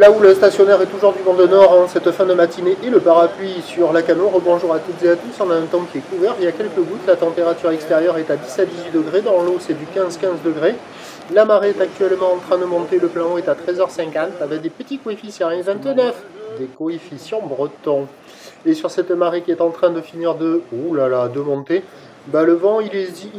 Là où le stationnaire est toujours du vent de nord en cette fin de matinée et le parapluie sur la cano. Rebonjour à toutes et à tous, on a un temps qui est couvert, il y a quelques gouttes, la température extérieure est à 17-18 degrés, dans l'eau c'est du 15-15 degrés. La marée est actuellement en train de monter, le plan haut est à 13h50 avec des petits coefficients, 29, des coefficients bretons. Et sur cette marée qui est en train de finir de monter, bah le vent il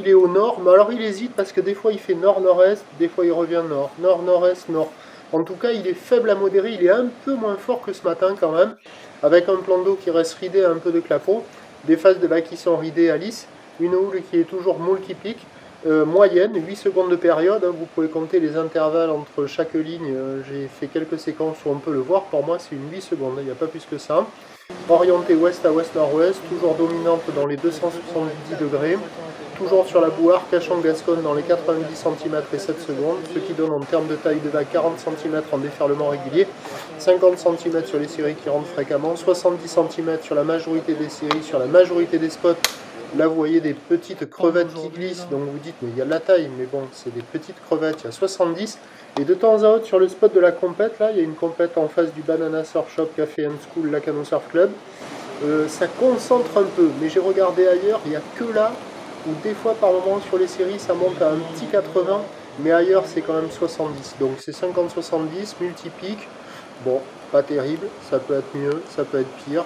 est au nord, mais alors il hésite parce que des fois il fait nord-nord-est, des fois il revient nord, nord-nord-est, nord. En tout cas, il est faible à modéré, il est un peu moins fort que ce matin quand même, avec un plan d'eau qui reste ridé, un peu de clapot, des phases de bas qui sont ridées à lisse, une houle qui est toujours moule qui pique, moyenne, 8 secondes de période, hein, vous pouvez compter les intervalles entre chaque ligne, j'ai fait quelques séquences où on peut le voir, pour moi c'est une 8 secondes, il n'y a pas plus que ça. Orientée ouest à ouest-nord-ouest, toujours dominante dans les 270 degrés, toujours sur la bouard, Cachan-Gasconne dans les 90 cm et 7 secondes, ce qui donne en termes de taille de vague 40 cm en déferlement régulier, 50 cm sur les séries qui rentrent fréquemment, 70 cm sur la majorité des séries, sur la majorité des spots. Là vous voyez des petites crevettes qui glissent, donc vous dites mais il y a de la taille, mais bon c'est des petites crevettes, il y a 70. Et de temps à autre sur le spot de la compète, là il y a une compète en face du Banana Surf Shop Café and School Lacanau Surf Club. Ça concentre un peu, mais j'ai regardé ailleurs, il n'y a que là où des fois par moment sur les séries ça monte à un petit 80, mais ailleurs c'est quand même 70. Donc c'est 50-70, multi-pic, bon, pas terrible, ça peut être mieux, ça peut être pire.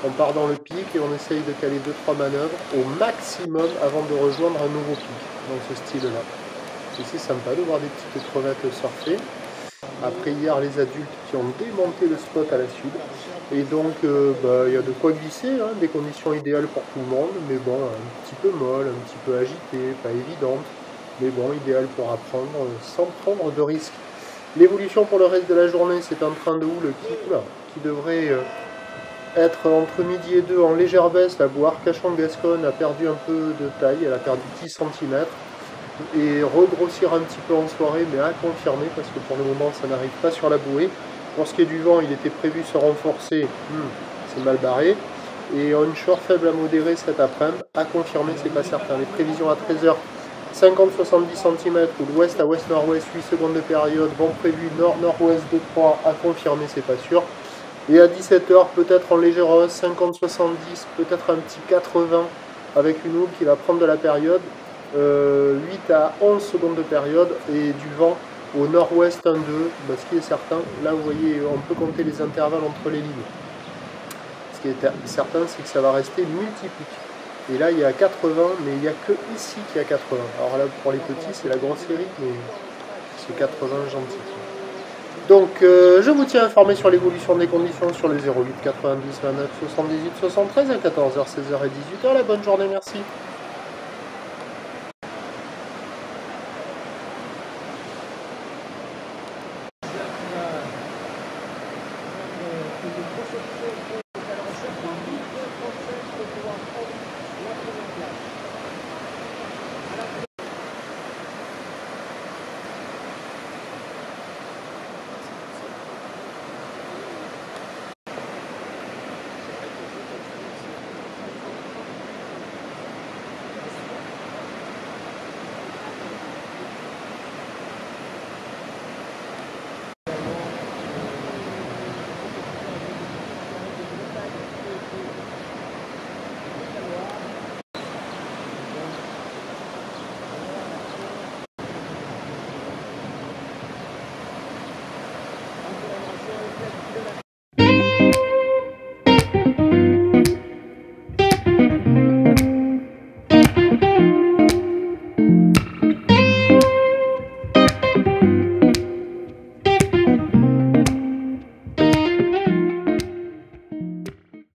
On part dans le pic et on essaye de caler 2-3 manœuvres au maximum avant de rejoindre un nouveau pic, dans ce style-là. C'est sympa de voir des petites crevettes surfer. Après hier, les adultes qui ont démonté le spot à la sud. Et donc, il y a de quoi glisser, hein, des conditions idéales pour tout le monde, mais bon, un petit peu molle, un petit peu agitée, pas évidente, mais bon, idéal pour apprendre sans prendre de risques. L'évolution pour le reste de la journée, c'est un train de houle qui devrait être entre midi et 2 en légère baisse. La bouard Cachan-Gasconne a perdu un peu de taille, elle a perdu 10 cm. Et regrossir un petit peu en soirée, mais à confirmer, parce que pour le moment ça n'arrive pas sur la bouée. Pour ce qui est du vent, il était prévu se renforcer, c'est mal barré. Et onshore faible à modéré cet après-midi, à confirmer, c'est pas certain. Les prévisions à 13h, 50-70 cm, ou l'ouest à ouest-nord-ouest, 8 secondes de période, vent prévu nord-nord-ouest de 3, à confirmer, c'est pas sûr. Et à 17h, peut-être en légère hausse, 50-70, peut-être un petit 80, avec une houle qui va prendre de la période. 8 à 11 secondes de période et du vent au nord-ouest 1-2, ce qui est certain, là vous voyez on peut compter les intervalles entre les lignes. Ce qui est certain c'est que ça va rester multiplique. Et là il y a 80, mais il n'y a que ici qu'il y a 80. Alors là pour les petits c'est la grande série, mais c'est 80 gentil. Donc je vous tiens informé sur l'évolution des conditions sur les 08 92 29 78 73 à 14h, 16h et 18h. La bonne journée, merci.